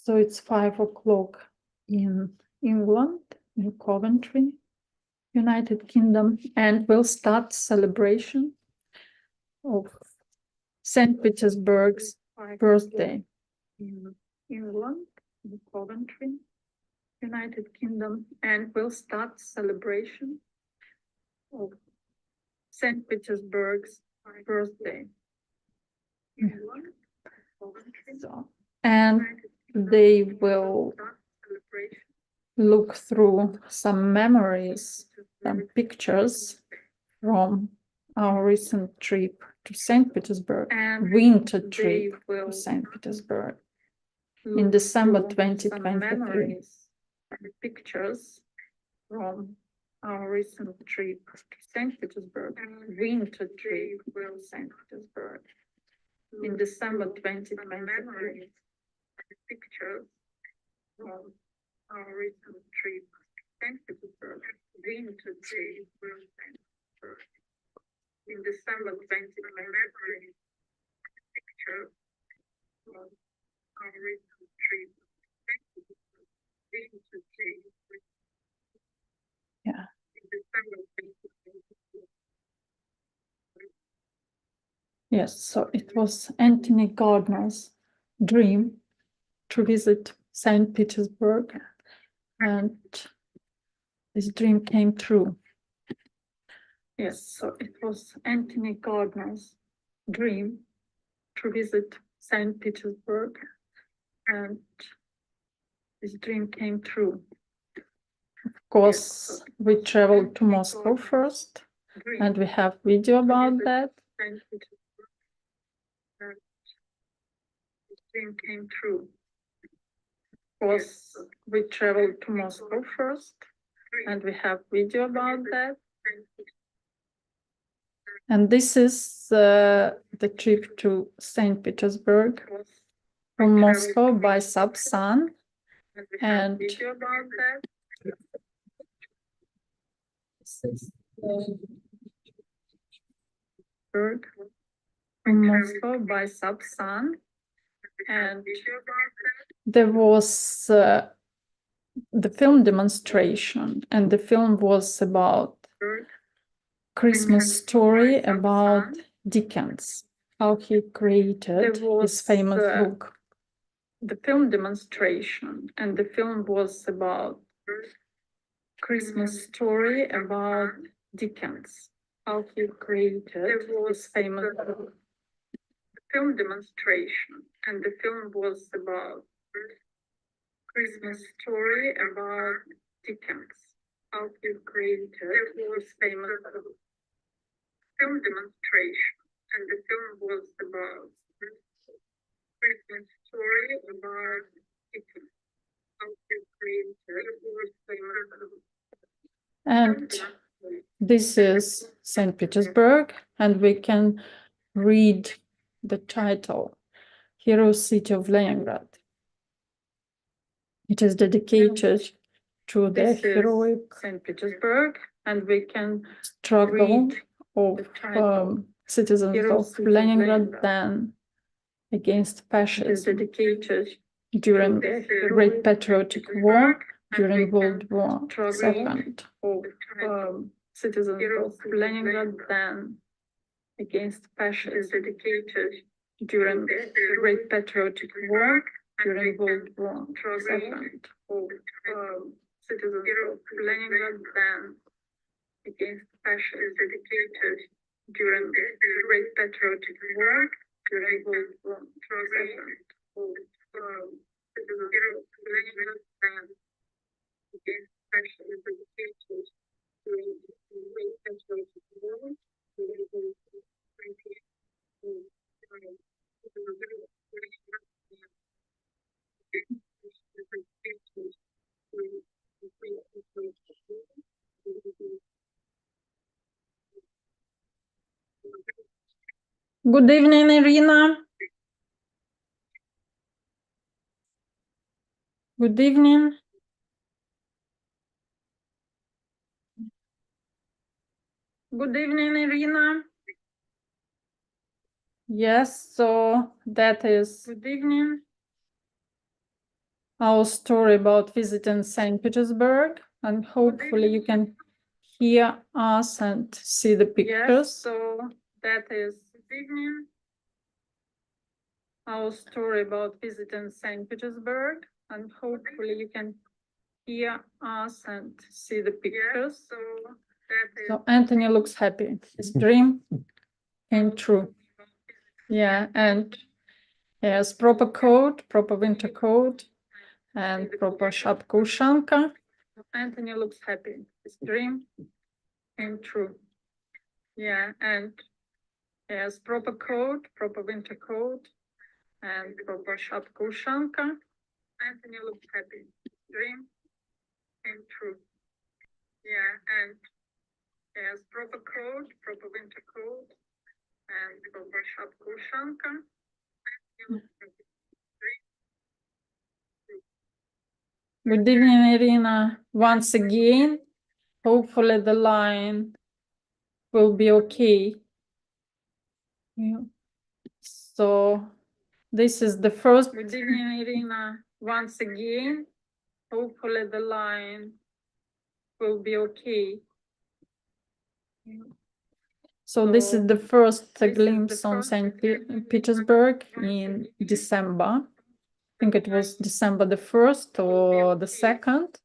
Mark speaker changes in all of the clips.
Speaker 1: So it's 5 o'clock in England, in Coventry, United Kingdom, and we'll start celebration of Saint Petersburg's birthday in England, in Coventry, United Kingdom, and we'll start celebration of Saint Petersburg's birthday. So, and they will look through some memories, some pictures from our recent trip to Saint Petersburg, winter trip to Saint Petersburg in December 2023. Pictures from our recent trip to Saint Petersburg, winter trip to Saint Petersburg in December 2023. Pictures from our recent trip to Saint Petersburg, winter trip to Saint Petersburg in December 2023. Pictures from our recent trip to Saint Petersburg, winter trip. Yeah. In December 2023. Yes, so it was Anthony Gardner's dream to visit Saint Petersburg, and this dream came true. Yes, so it was Anthony Gardner's dream to visit Saint Petersburg, and this dream came true. Of course, we traveled to Moscow first, and we have video about that. This dream came true. Of course, we traveled to Moscow first, and we have video about that. And this is the trip to Saint Petersburg from Moscow by Sub-Sun. And video about that. This is from Moscow by Sub-Sun. And there was the film demonstration, and the film was about Christmas story about Dickens, how he created his famous book. The film demonstration, and the film was about Christmas story about Dickens, how he created his famous book. The film demonstration, and the film was about Christmas story about Dickens, how he created his famous book. Film demonstration, and the film was about Christmas story about Dickens, how he created his famous book. And this is Saint Petersburg, and we can read the title, Hero City of Leningrad. It is dedicated to the heroic Saint Petersburg, and we can struggle of citizens of Leningrad then against fascism during the Great Patriotic War, during World War II. Citizens of Leningrad then against fascism during the Great Patriotic War, during World War II. Citizens of Leningrad then against fascism during the Great Patriotic War, during World War II. Citizens of Leningrad then against fascism during the Great Patriotic War, during World War Good evening, Irina. Good evening. Good evening, Irina. Yes, so that is good evening.
Speaker 2: our story about visiting Saint Petersburg, and hopefully you can hear us and see the pictures.
Speaker 1: Yes, so that is our story about visiting Saint Petersburg, and hopefully you can hear us and see the pictures.
Speaker 2: So Anthony looks happy. His dream came true. Yeah, and yes, proper coat, proper winter coat, and proper shapka-ушанка.
Speaker 1: Anthony looks happy. His dream came true. Yeah, and yes, proper coat, proper winter coat, and proper shapka-ушанка. Anthony looks happy. His dream came true. Yeah, and yes, proper coat, proper winter coat, and proper shapka-ушанка.
Speaker 2: Good evening, Irina. Once again, hopefully the line will be okay. Yeah. So this is the first.
Speaker 1: Good evening, Irina. Once again, hopefully the line will be okay.
Speaker 2: So this is the first glimpse on St. Petersburg in December. I think it was December the 1st or the 2nd.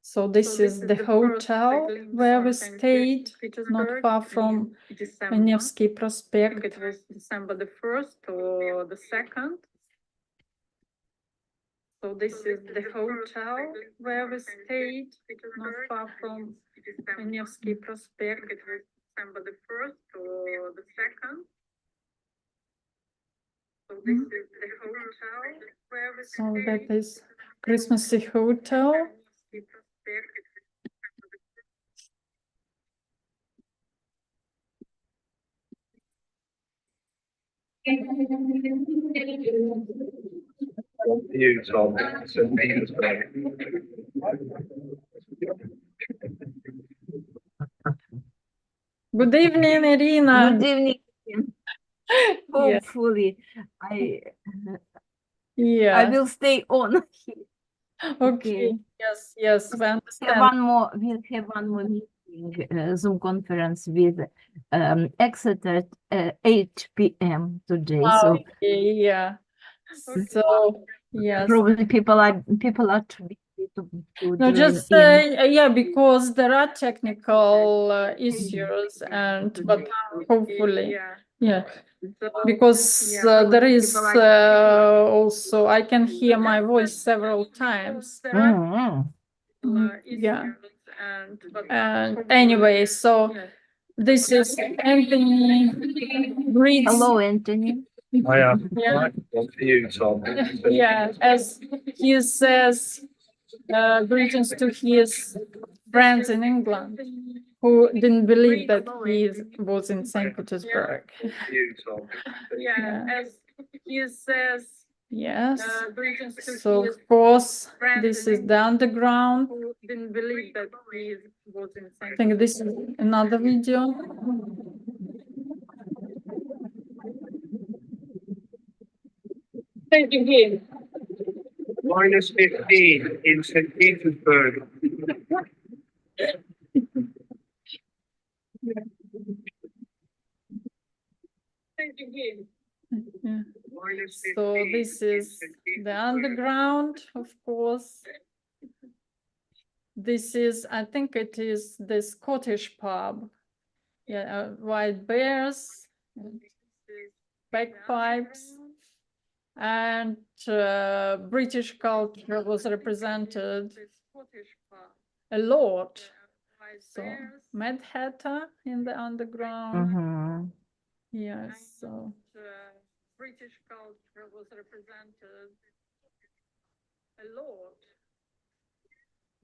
Speaker 2: So this is the hotel where we stayed, not far from Nevsky Prospect.
Speaker 1: It was December the 1st or the 2nd. So this is the hotel where we stayed, not far from Nevsky Prospect. It was December the 1st or the 2nd. So this is the hotel where we
Speaker 2: So
Speaker 1: stayed.
Speaker 2: that is Christmassy hotel.
Speaker 3: You, Tom, St. Petersburg.
Speaker 2: Good evening, Irina.
Speaker 4: Good evening.
Speaker 2: Yeah.
Speaker 4: Hopefully, I
Speaker 2: Yeah.
Speaker 4: will stay on.
Speaker 2: Okay. Yes, yes, we
Speaker 4: Have
Speaker 2: understand.
Speaker 4: we'll have one more meeting, Zoom conference with Exeter at 8 p.m. today. So
Speaker 2: Okay, yeah. So yes.
Speaker 4: probably people are too busy to
Speaker 2: No,
Speaker 4: join
Speaker 2: just
Speaker 4: in.
Speaker 2: yeah, because there are technical issues, but hopefully, yeah, because there is also I can hear my voice several times.
Speaker 4: Mhm.
Speaker 2: Yeah, and anyway, so this is Anthony greets.
Speaker 4: Hello, Anthony.
Speaker 3: I am.
Speaker 2: Yeah.
Speaker 3: One for you, Tom.
Speaker 2: Yeah, as he says, greetings to his friends in England who didn't believe that he was in St. Petersburg.
Speaker 3: You, Tom.
Speaker 2: Yeah.
Speaker 1: As he says,
Speaker 2: Yes.
Speaker 1: greetings to
Speaker 2: So
Speaker 1: his
Speaker 2: of course,
Speaker 1: friends
Speaker 2: this
Speaker 1: in
Speaker 2: is the underground.
Speaker 1: who didn't believe that he was in
Speaker 2: I
Speaker 1: St.
Speaker 2: think this is another video.
Speaker 1: Thank you.
Speaker 3: Minus 15 in St. Petersburg.
Speaker 1: Thank you.
Speaker 2: Yeah.
Speaker 3: Minus
Speaker 2: So
Speaker 3: 15
Speaker 2: this
Speaker 3: in
Speaker 2: is
Speaker 3: St.
Speaker 2: the
Speaker 3: Petersburg.
Speaker 2: underground, of course. This is, I think it is the Scottish pub. Yeah, white bears, bagpipes, and British culture was represented a lot. So Mad Hatter in the underground.
Speaker 4: Mhm.
Speaker 2: Yes, so
Speaker 1: British culture was represented a lot.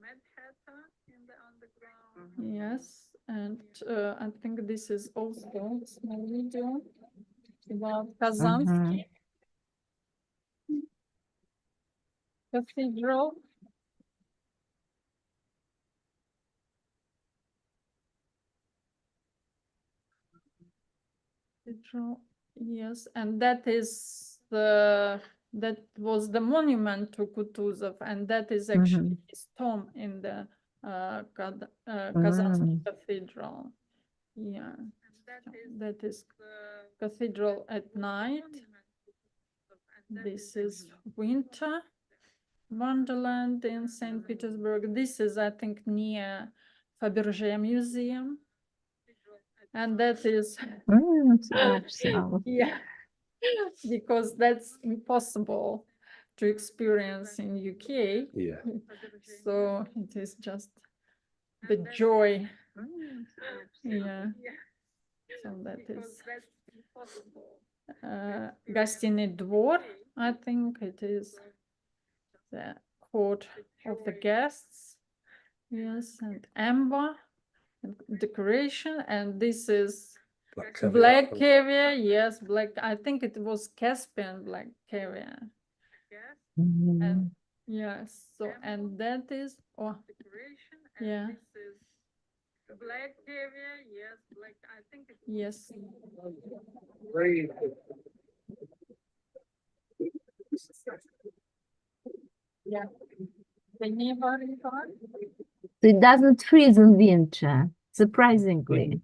Speaker 1: Mad Hatter in the underground.
Speaker 2: yes, and I think this is also a small video about Kazansky Cathedral. Yes, and that is the that was the monument to Kutuzov, and that is actually his tomb in the Kazan Cathedral. Yeah, that is cathedral at night. This is winter wonderland in Saint Petersburg. This is, I think, near Fabergé Museum, and that is yeah, because that's impossible to experience in UK.
Speaker 5: Yeah.
Speaker 2: So it is just the joy. Yeah. So that is Gostinny Dvor, I think it is the court of the guests. Yes, and amber and decoration, and this is black caviar. Yes, black. I think it was Caspian black caviar. And yes, so and that is yeah. Black caviar, yes, black. I think it yes. Yeah.
Speaker 4: It doesn't freeze in winter, surprisingly.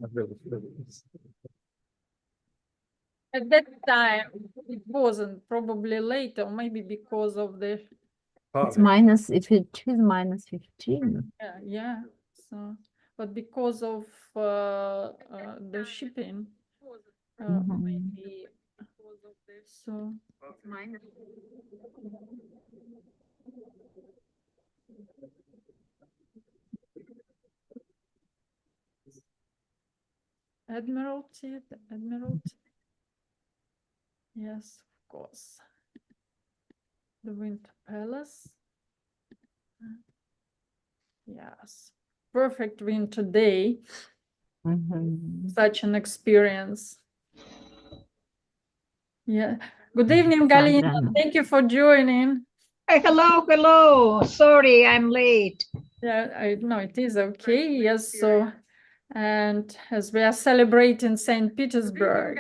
Speaker 2: At that time, it wasn't, probably later, maybe because of the
Speaker 4: It's minus, if it is minus 15.
Speaker 2: yeah. So, but because of the shipping, maybe so. Admiralty, the Admiralty. Yes, of course. The Winter Palace. Yes, perfect winter day. Such an experience. Yeah. Good evening, Galina. Thank you for joining.
Speaker 6: Hello. Sorry, I'm late.
Speaker 2: Yeah, I know it is okay. Yes, so, and as we are celebrating Saint Petersburg.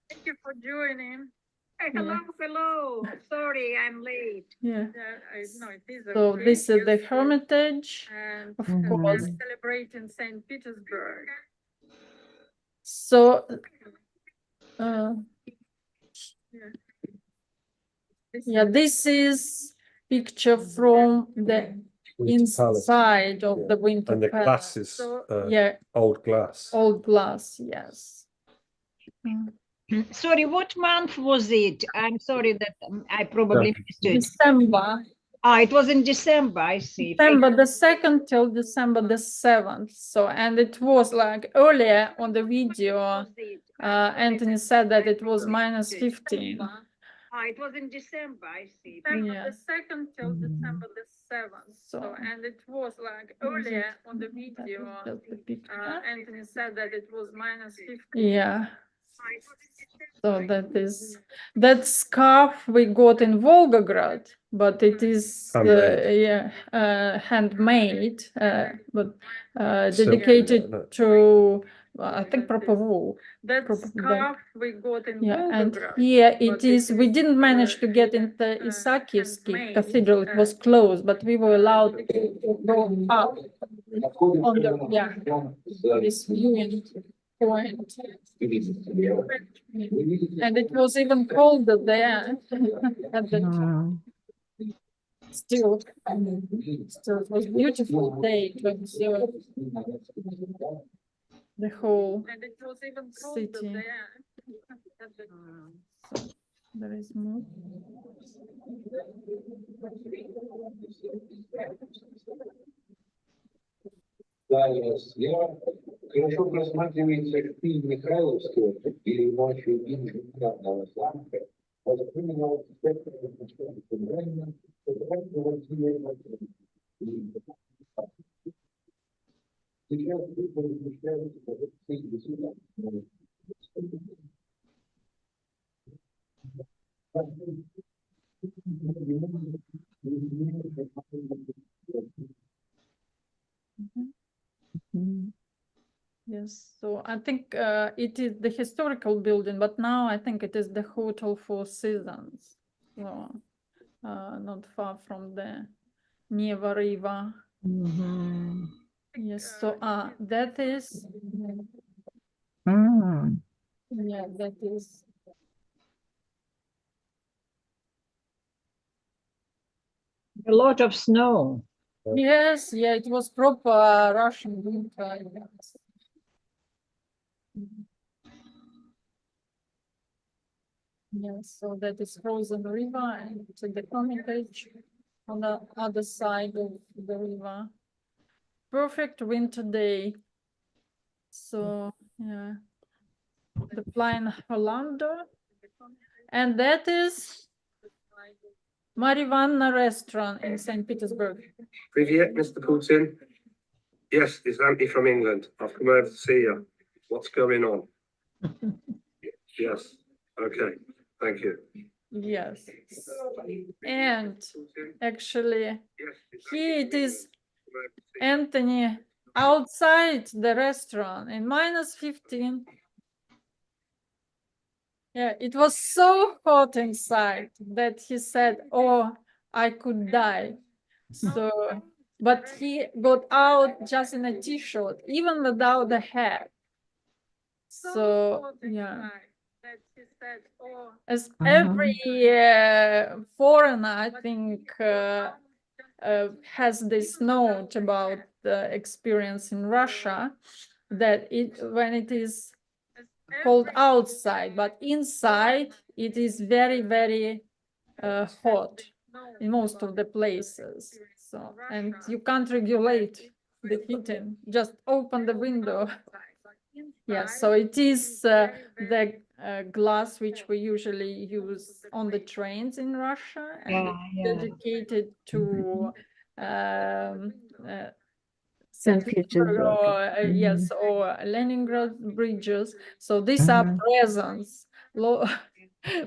Speaker 2: Thank you for joining.
Speaker 6: Hello. Sorry, I'm late.
Speaker 2: Yeah. I know it is okay. So this is the Hermitage, and of course, celebrating Saint Petersburg. So, yeah, this is picture from the inside of the Winter
Speaker 5: And the
Speaker 2: Palace.
Speaker 5: glass is
Speaker 2: yeah,
Speaker 5: old glass.
Speaker 2: Old glass, yes.
Speaker 6: Sorry, what month was it? I'm sorry that I probably missed it.
Speaker 2: December.
Speaker 6: It was in December, I see.
Speaker 2: December the 2nd till December the 7th. So, and it was like earlier on the video, Anthony said that it was minus 15.
Speaker 6: It was in December, I see.
Speaker 2: Yeah. The 2nd till December the 7th. So, and it was like earlier on the video, Anthony said that it was minus 15. Yeah. So that scarf we got in Volgograd, but it is handmade, but dedicated to I think proper wool. That scarf we got in Volgograd, and here it is. We didn't manage to get into Isakivsky Cathedral; it was closed, but we were allowed to go up on the this viewing point. And it was even colder there at the time. Still, it was a beautiful day to observe the whole city. So, there is more.
Speaker 7: Слева хорошо просматривается фильм Михайловского или ночью индивидуального замка. Вот именно вот это центрально, сейчас вы размышляете о всех государствах.
Speaker 2: Yes, so I think it is the historical building, but now I think it is the Hotel Four Seasons so not far from the Neva River.
Speaker 6: Mhm.
Speaker 2: Yes, so that is,
Speaker 4: Mm.
Speaker 2: yeah, that is.
Speaker 6: A lot of snow.
Speaker 2: Yes, yeah, it was proper Russian winter. Yes. Yes, so that is frozen river and the Hermitage on the other side of the river. Perfect winter day. So yeah, the Flying Hollander, and that is Marivanna restaurant in Saint Petersburg.
Speaker 3: Privyet, Mr. Putin. Yes, it's Andy from England. I've come over to see you. What's going on? Yes. Okay. Thank you.
Speaker 2: Yes, and actually
Speaker 3: Yes, it's
Speaker 2: here it is
Speaker 3: come over to see you.
Speaker 2: Anthony outside the restaurant in -15. Yeah, it was so hot inside that he said, "Oh, I could die." So, but he got out just in a t-shirt, even without a hat. So, yeah. As every foreigner, I think, has this note about the experience in Russia, that when it is cold outside, but inside it is very, very hot in most of the places. So, and you can't regulate the heating, just open the window. Yes, so it is the glass which we usually use on the trains in Russia, and
Speaker 6: Yeah.
Speaker 2: dedicated to
Speaker 4: Saint Petersburg.
Speaker 2: yes, or Leningrad bridges. So these are presents,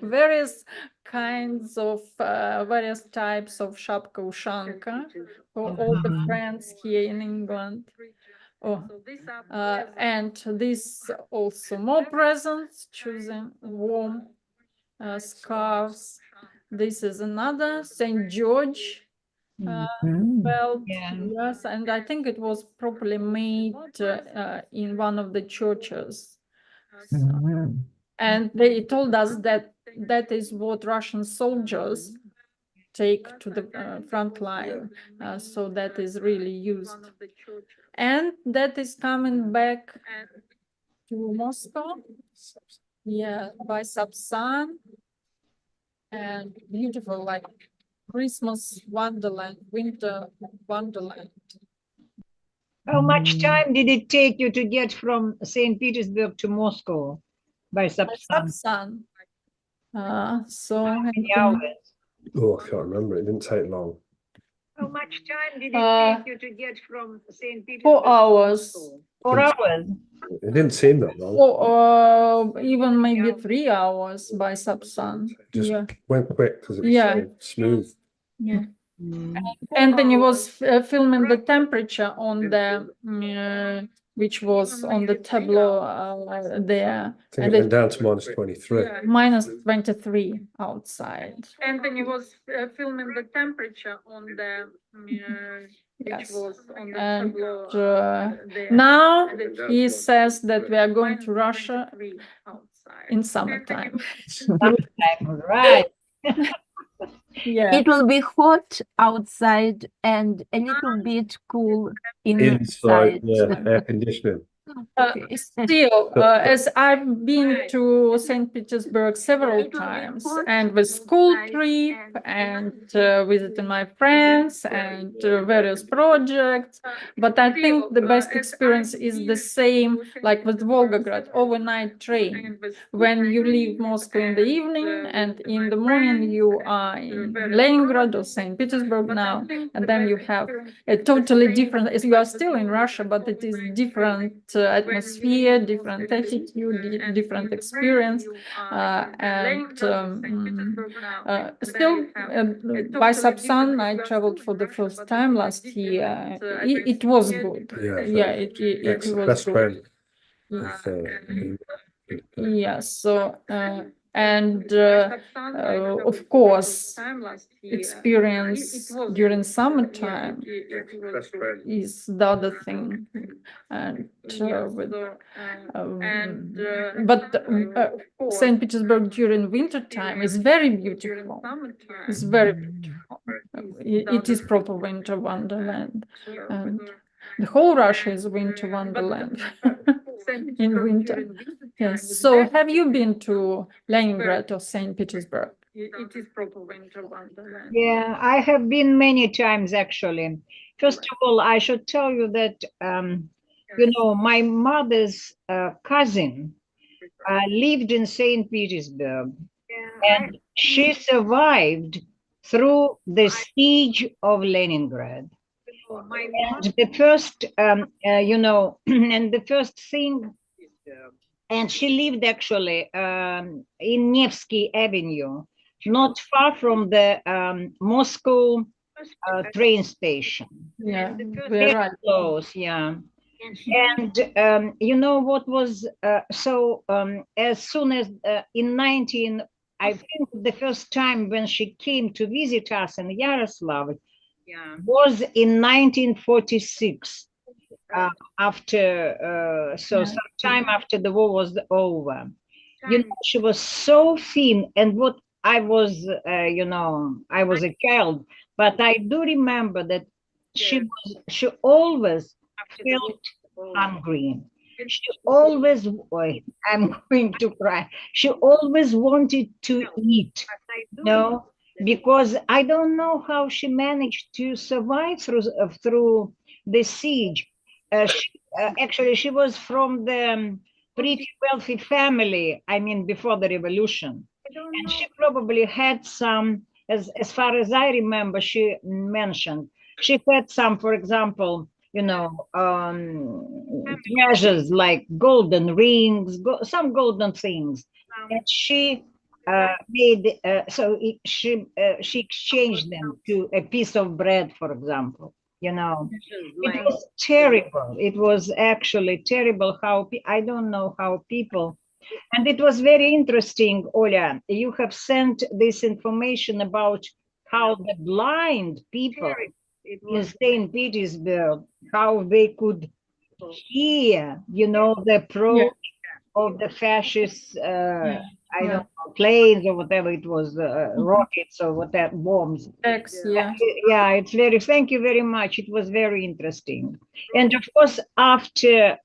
Speaker 2: various kinds of various types of shapka ushanka for all the friends here in England. Oh, and this also more presents, choosing warm scarves. This is another Saint George belt.
Speaker 6: Yeah.
Speaker 2: Yes, and I think it was probably made in one of the churches. So, and they told us that that is what Russian soldiers take to the front line. So that is really used. And that is coming back to Moscow. Yeah, by Sapsan. And beautiful, like Christmas wonderland, winter wonderland.
Speaker 6: How much time did it take you to get from St. Petersburg to Moscow by Sapsan?
Speaker 2: Sapsan. So
Speaker 6: How many hours?
Speaker 5: Oh, I can't remember. It didn't take long.
Speaker 6: How much time did it take you to get from St. Petersburg
Speaker 2: 4
Speaker 6: to
Speaker 2: hours.
Speaker 6: Moscow? 4 hours.
Speaker 5: It didn't seem that long.
Speaker 2: Or even maybe 3 hours by Sapsan.
Speaker 5: Just
Speaker 2: Yeah.
Speaker 5: went quick because it was
Speaker 2: Yeah.
Speaker 5: so smooth.
Speaker 2: Yeah. Anthony was filming the temperature on the which was on the tableau there.
Speaker 5: I think
Speaker 2: And
Speaker 5: it went down to -23.
Speaker 2: -23 outside. Anthony was filming the temperature on the which was on the tableau there. Now he says that we are going to Russia in summertime.
Speaker 6: Right.
Speaker 2: Yeah.
Speaker 4: It will be hot outside and a little bit cool
Speaker 5: Inside,
Speaker 4: inside.
Speaker 5: yeah, air conditioning.
Speaker 4: Okay.
Speaker 2: Still, as I've been to St. Petersburg several times, and with school trip, and visiting my friends, and various projects, but I think the best experience is the same, like with Volgograd, overnight train. When you leave Moscow in the evening, and in the morning you are in Leningrad or St. Petersburg now, and then you have a totally different, you are still in Russia, but it is different atmosphere, different attitude, different experience, and still by Sapsan I traveled for the first time last year. It was good.
Speaker 5: Yeah,
Speaker 2: It was
Speaker 5: best
Speaker 2: good.
Speaker 5: friend.
Speaker 2: Yeah, so And of course, experience during summertime
Speaker 3: Best friend.
Speaker 2: is the other thing. And but St. Petersburg during winter time is very beautiful. It's very beautiful. It is proper winter wonderland, and the whole Russia is winter wonderland in winter. Yes. So, have you been to Leningrad or St. Petersburg? It is proper winter wonderland.
Speaker 6: Yeah, I have been many times actually. First of all, I should tell you that, you know, my mother's cousin lived in St. Petersburg, and she survived through the siege of Leningrad. And the first, you know, and the first thing, and she lived actually in Nevsky Avenue, not far from the Moscow train station.
Speaker 2: Yeah,
Speaker 6: Very
Speaker 2: right.
Speaker 6: close, yeah. And you know what was as soon as I think the first time when she came to visit us in Yaroslavl was in 1946, after sometime after the war was over. You know, she was so thin, and what I was, you know, I was a child, but I do remember that she always felt hungry. She always, I'm going to cry. She always wanted to eat, you know, because I don't know how she managed to survive through the siege. Actually, she was from the pretty wealthy family, I mean, before the revolution. And she probably had some, as far as I remember, she mentioned, she had some, for example, you know, treasures like golden rings, some golden things. And she made, she exchanged them to a piece of bread, for example. You know, it was terrible. It was actually terrible how, I don't know how people, and it was very interesting, Oля, you have sent this information about how the blind people in St. Petersburg, how they could hear, you know, the approach of the fascist, I don't know, planes or whatever it was, rockets or whatever, bombs. Yeah, it's very, thank you very much. It was very interesting. And of course, after,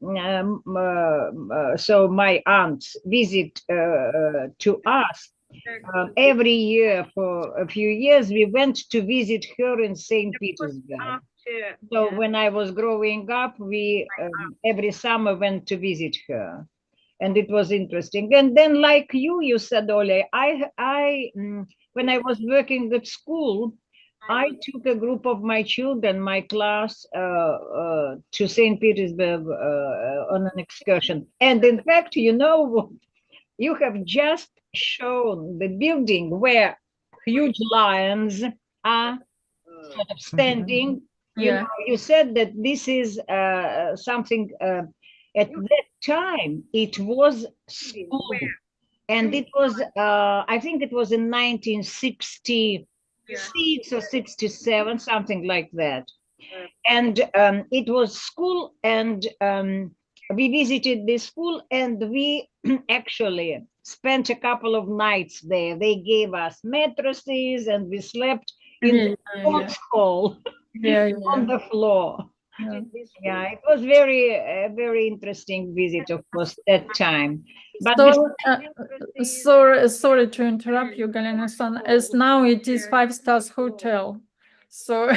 Speaker 6: so my aunt's visit to us, every year for a few years, we went to visit her in St. Petersburg. So when I was growing up, we every summer went to visit her. And it was interesting. And then, like you said, Ole, when I was working at school, I took a group of my children, my class, to St. Petersburg on an excursion. And in fact, you know, you have just shown the building where huge lions are sort of standing. You know, you said that this is something. At that time, it was school, and it was, I think it was in 1966 or 67, something like that. And it was school, and we visited the school, and we actually spent a couple of nights there. They gave us mattresses, and we slept in the sports hall on the floor. Yeah, it was very interesting visit, of course, that time. But
Speaker 2: sorry to interrupt you, Galina-san, as now it is 5 stars hotel. So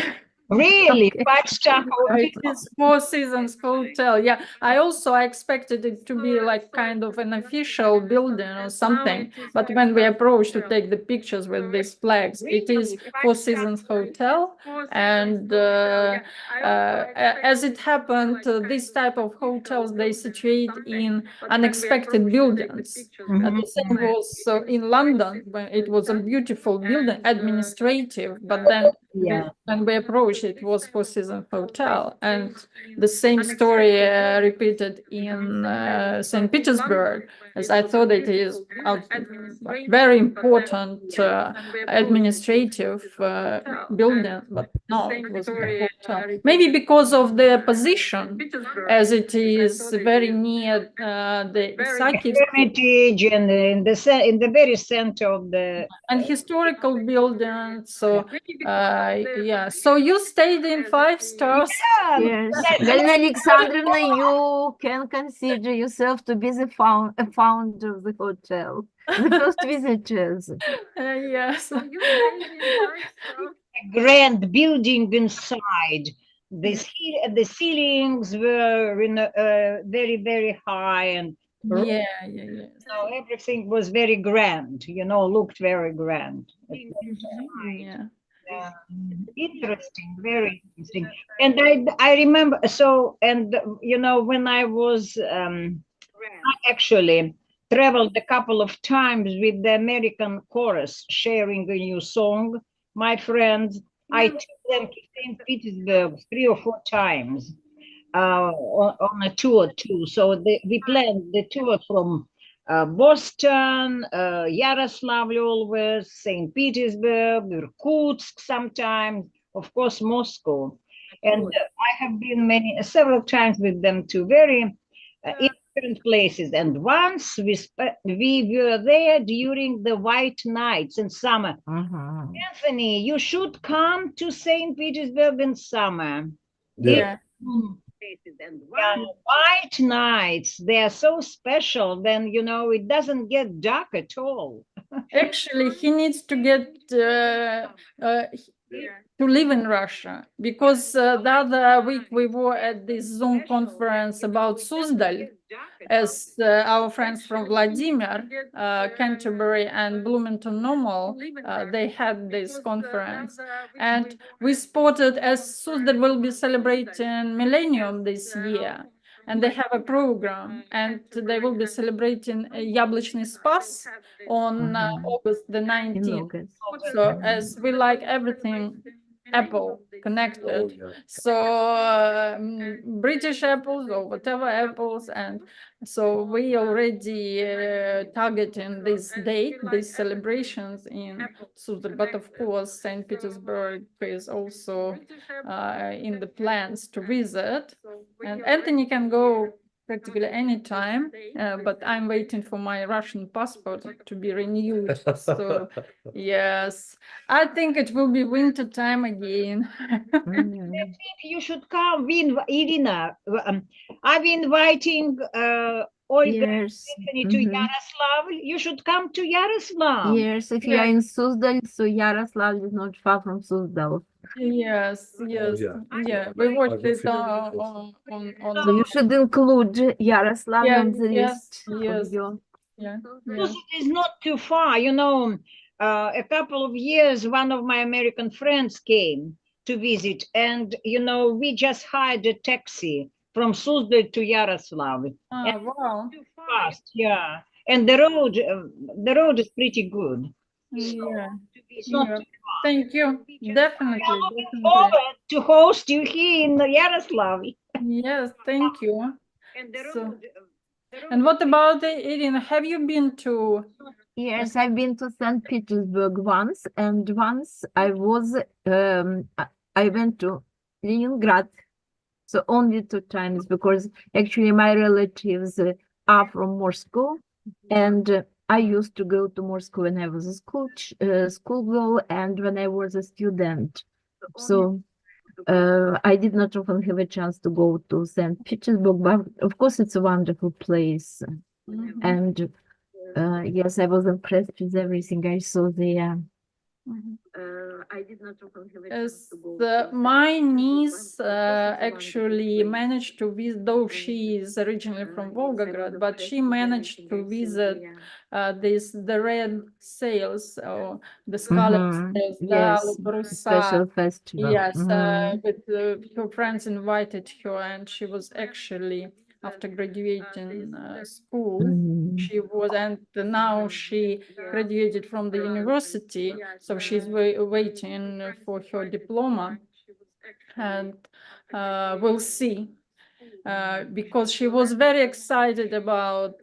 Speaker 6: really, 5-star hotel.
Speaker 2: It is 4 Seasons hotel. Yeah, I expected it to be like kind of an official building or something. But when we approached to take the pictures with these flags, it is 4 Seasons hotel. And as it happened, this type of hotels, they situate in unexpected buildings. The same was in London, when it was a beautiful building, administrative, but then
Speaker 6: Yeah.
Speaker 2: when we approached, it was Four Seasons Hotel, and the same story repeated in Saint Petersburg, as I thought it is a very important administrative building, but no, it was a hotel. Maybe because of the position, as it is very near the Isakivsky
Speaker 6: Hermitage and in the very center of the
Speaker 2: and historical building. So yeah, so you stayed in 5 stars.
Speaker 4: Yes, Galina Alexandrovna, you can consider yourself to be the founder of the hotel, the first visitors.
Speaker 2: Yes.
Speaker 6: grand building inside. The ceilings were very, very high, and
Speaker 2: Yeah.
Speaker 6: so everything was very grand, looked very grand.
Speaker 2: Yeah.
Speaker 6: Interesting, very interesting. And I remember, when I was, I actually traveled a couple of times with the American chorus, sharing a new song. My friends, I took them to St. Petersburg 3 or 4 times on a tour too. So we planned the tour from Boston, Yaroslavl always, Saint Petersburg, Irkutsk sometimes, of course, Moscow. And I have been several times with them to very different places. And once we were there during the White Nights in summer. Anthony, you should come to Saint Petersburg in summer.
Speaker 2: Yeah.
Speaker 6: White nights, they are so special. Then it doesn't get dark at all.
Speaker 2: Actually, he needs to get to live in Russia, because the other week we were at this Zoom conference about Suzdal, as our friends from Vladimir, Canterbury and Bloomington Normal, they had this conference, and we spotted, as Suzdal will be celebrating millennium this year, and they have a program, and they will be celebrating Яблочный Спас on August the 19th. So as we like everything Apple connected, so British apples or whatever apples, and so we already targeting this date, these celebrations in Suzdal. But of course, Saint Petersburg is also in the plans to visit, and Anthony can go practically anytime, but I'm waiting for my Russian passport to be renewed. So yes, I think it will be winter time again.
Speaker 6: You should come, Irina. I'm inviting Olga Anthony to Yaroslavl. You should come to Yaroslavl.
Speaker 4: Yes, if you are in Suzdal, so Yaroslavl is not far from Suzdal.
Speaker 2: Yes. Yeah. We watched it on.
Speaker 4: So you should include Yaroslavl on the
Speaker 2: Yes.
Speaker 4: list.
Speaker 2: Yeah.
Speaker 6: Because it is not too far, a couple of years, one of my American friends came to visit, and we just hired a taxi from Suzdal to Yaroslavl.
Speaker 2: Wow.
Speaker 6: Too fast, yeah. And the road is pretty good.
Speaker 2: Yeah.
Speaker 6: It's not too far.
Speaker 2: Thank you. Definitely.
Speaker 6: I'm looking forward to host you here in Yaroslavl.
Speaker 2: Yes, thank you.
Speaker 6: And the
Speaker 2: So-
Speaker 6: road,
Speaker 2: And what about Irina? Have you been to?
Speaker 4: Yes, I've been to St. Petersburg once, and once I went to Leningrad. So only 2 times, because actually my relatives are from Moscow, and I used to go to Moscow when I was a schoolgirl and when I was a student. So I did not often have a chance to go to St. Petersburg, but of course it's a wonderful place. And yes, I was impressed with everything I saw there.
Speaker 6: I did not often have a
Speaker 2: As my niece actually managed to visit, though she is originally from Volgograd, but she managed to visit the red sails or the scarlet sails, the
Speaker 4: Yes,
Speaker 2: Albarusa.
Speaker 4: special festival.
Speaker 2: Yes, with her friends invited her, and she was actually after graduating school.
Speaker 4: Mhm.
Speaker 2: She was, and now she graduated from the university, so she's waiting for her diploma, and we'll see. Because she was very excited about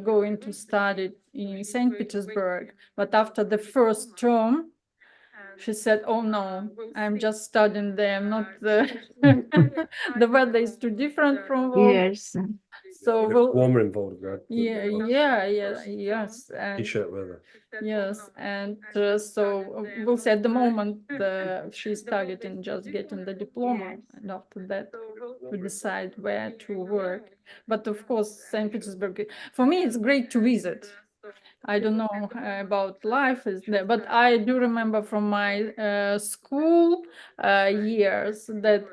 Speaker 2: going to study in Saint Petersburg, but after the first term, she said, "Oh no, I'm just studying there. I'm not the weather is too different from Volga."
Speaker 4: Yes.
Speaker 2: So
Speaker 5: It's
Speaker 2: we'll,
Speaker 5: warmer in Volgograd.
Speaker 2: yes, and
Speaker 5: T-shirt weather.
Speaker 2: yes, and so we'll say at the moment she's targeting just getting the diploma, and after that we decide where to work. But of course, St. Petersburg, for me, it's great to visit. I don't know about life is there, but I do remember from my school years that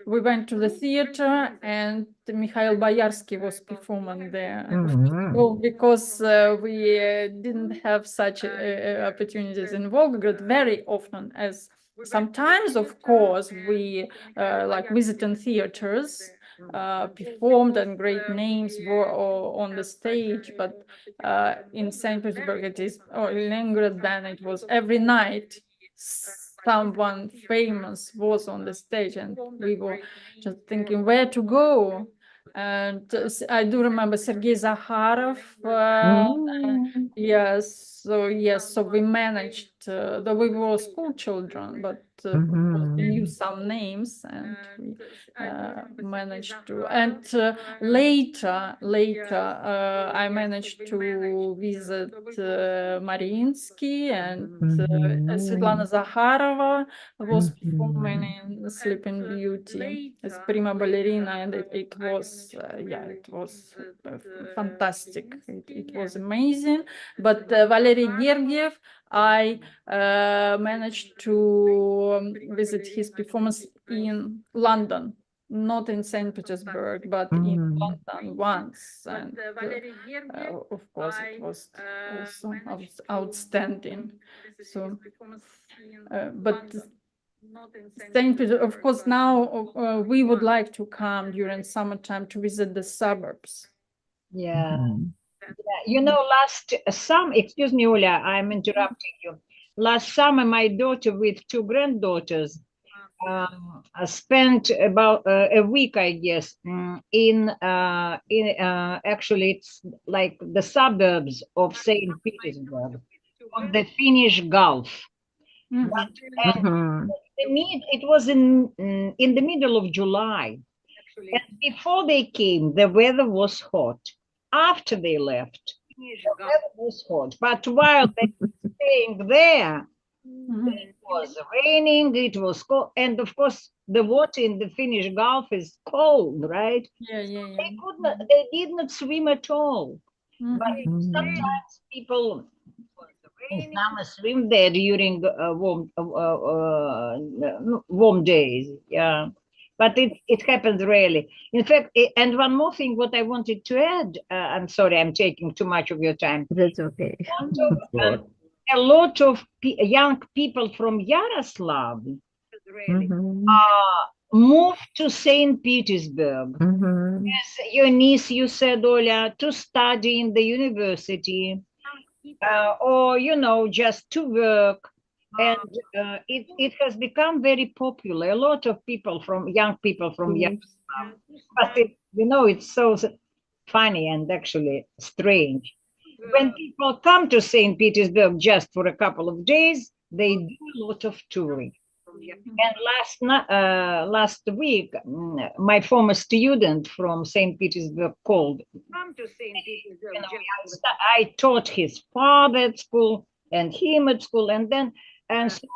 Speaker 2: we went to the theater and Mikhail Boyarsky was performing there.
Speaker 4: Mhm.
Speaker 2: Well, because we didn't have such opportunities in Volgograd very often, as sometimes, of course, we like visiting theaters, performed and great names were on the stage, but in St. Petersburg it is, or in Leningrad then it was every night someone famous was on the stage, and we were just thinking where to go. And I do remember Sergei Zakharov.
Speaker 4: Mhm.
Speaker 2: Yes, so we managed, though we were school children, but we knew some names, and we managed to. And later, I managed to visit Mariinsky, and Svetlana Zakharova was performing in Sleeping Beauty as prima ballerina, and it was it was fantastic. It was amazing. But Valery Gergiev, I managed to visit his performance in London, not in St. Petersburg, but in London once. And of course, it was also outstanding. So, but St. Peter, of course, now we would like to come during summertime to visit the suburbs.
Speaker 6: Yeah. You know, last summer, excuse me, Ulia, I'm interrupting you. Last summer, my daughter with two granddaughters spent about a week, I guess, in actually it's like the suburbs of Saint Petersburg on the Finnish Gulf. But it was in the middle of July, and before they came, the weather was hot. After they left, the weather was hot. But while they were staying there, it was raining, it was cold, and of course the water in the Finnish Gulf is cold, right? They did not swim at all. But sometimes people in summer swim there during warm days. Yeah, but it happens rarely. In fact, and one more thing, what I wanted to add. I'm sorry, I'm taking too much of your time.
Speaker 4: That's okay.
Speaker 6: A lot of young people from Yaroslavl moved to Saint Petersburg. As your niece, you said, Oля, to study in the university, or just to work. And it has become very popular. A lot of young people from Yaroslavl. But it's so funny and actually strange. When people come to St. Petersburg just for a couple of days, they do a lot of touring. And last week, my former student from St. Petersburg called. I taught his father at school and him at school, and so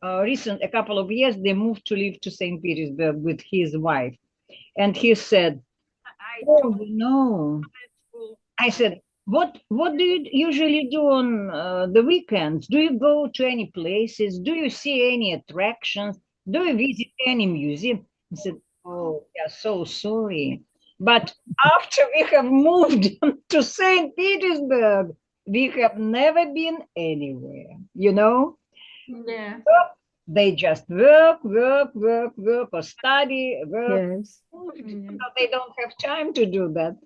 Speaker 6: a couple of years they moved to live to St. Petersburg with his wife, and he said, "Oh, I said, what do you usually do on the weekends? Do you go to any places? Do you see any attractions? Do you visit any museum?" I said, "Oh, yeah, so sorry. But after we have moved to St. Petersburg, we have never been anywhere,
Speaker 2: Yeah.
Speaker 6: They just work, or study, work.
Speaker 4: Yes.
Speaker 6: So they don't have time to do that.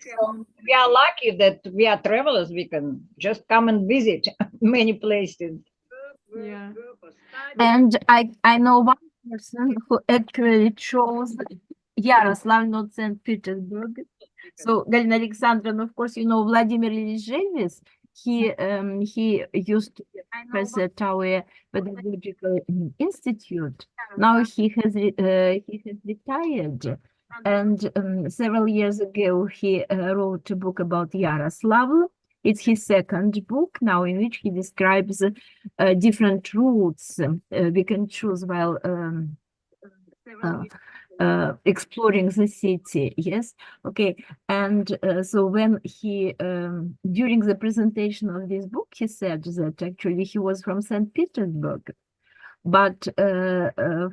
Speaker 6: So we are lucky that we are travelers. We can just come and visit many places.
Speaker 2: Yeah.
Speaker 4: And I know one person who actually chose Yaroslavl, not Saint Petersburg. So Galina Alexandrovna, of course, you know Vladimir Ilyich. He used to be a professor at our pedagogical institute. Now he has retired, and several years ago he wrote a book about Yaroslavl. It's his second book now, in which he describes different routes we can choose while exploring the city. Yes, okay. And so when he during the presentation of this book, he said that actually he was from St. Petersburg, but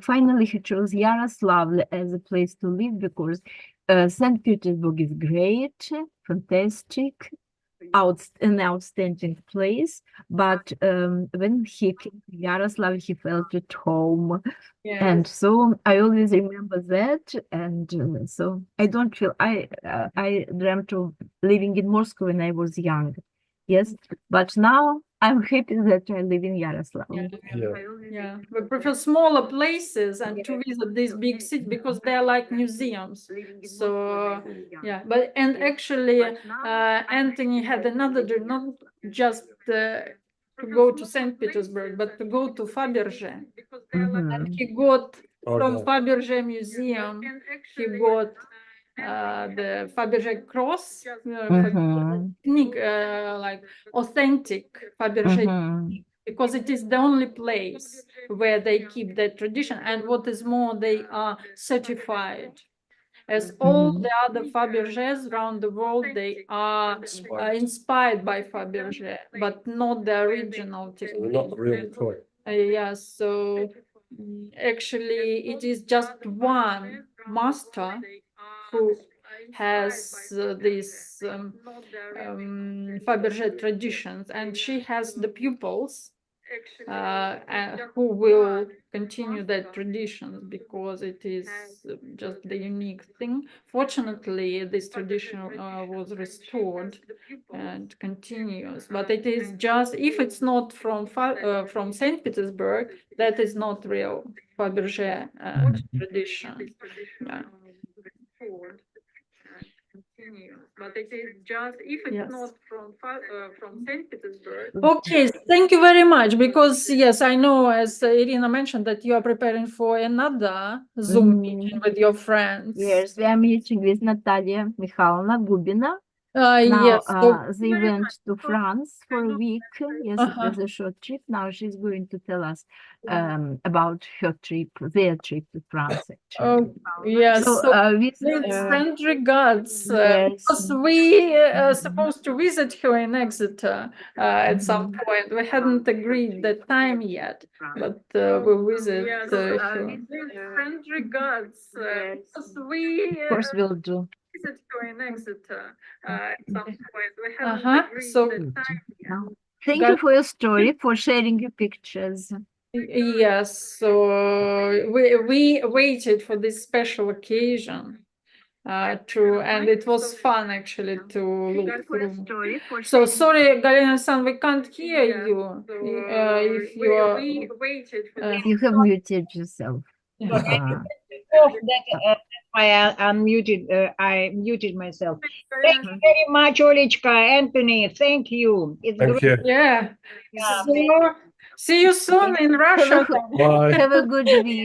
Speaker 4: finally he chose Yaroslavl as a place to live because St. Petersburg is great, fantastic, an outstanding place, but when he came to Yaroslavl, he felt at home. And so I always remember that, and so I don't feel I dreamt of living in Moscow when I was young, yes, but now I'm happy that I live in Yaroslavl.
Speaker 2: Yeah, we prefer smaller places and to visit these big cities because they're like museums. So yeah, but and actually Anthony had another dream, not just to go to St. Petersburg, but to go to Fabergé. And he got from Fabergé Museum, he got the Fabergé cross, like authentic Fabergé, because it is the only place where they keep that tradition. And what is more, they are certified. As all the other Fabergés around the world, they are inspired by Fabergé, but not the original technique.
Speaker 5: Not the real toy.
Speaker 2: Yeah, so actually it is just one master who has these Fabergé traditions, and she has the pupils who will continue that tradition because it is just the unique thing. Fortunately, this tradition was restored and continues, but it is just, if it's not from Saint Petersburg, that is not real Fabergé tradition. Yeah. But it is just, if it's not from Saint Petersburg. Okay, thank you very much, because yes, I know, as Irina mentioned, that you are preparing for another Zoom meeting with your friends.
Speaker 4: Yes, we are meeting with Natalia Mikhailovna Gubina.
Speaker 2: Yes,
Speaker 4: Now they went to France for a week. Yes, it was a short trip. Now she's going to tell us about her trip, their trip to France, actually.
Speaker 2: Yes,
Speaker 4: so with
Speaker 2: send regards.
Speaker 4: yes.
Speaker 2: Because we are supposed to visit her in Exeter at some point. We hadn't agreed the time yet, but we'll visit her. Send regards. We
Speaker 4: of course we'll do.
Speaker 2: visit her in Exeter at some point. We hadn't agreed
Speaker 4: So
Speaker 2: the time yet.
Speaker 4: Thank you for your story, for sharing your pictures.
Speaker 2: Yes, so we waited for this special occasion and it was fun actually to look through. So sorry, Galina-san, we can't hear you. If you are,
Speaker 4: you have muted yourself.
Speaker 6: That's why I muted myself. Thank you very much, Olechka, Anthony. Thank you. It's
Speaker 5: Thank
Speaker 6: great.
Speaker 5: you.
Speaker 2: Yeah. So, see you soon in Russia.
Speaker 5: Bye.
Speaker 4: Have a good week.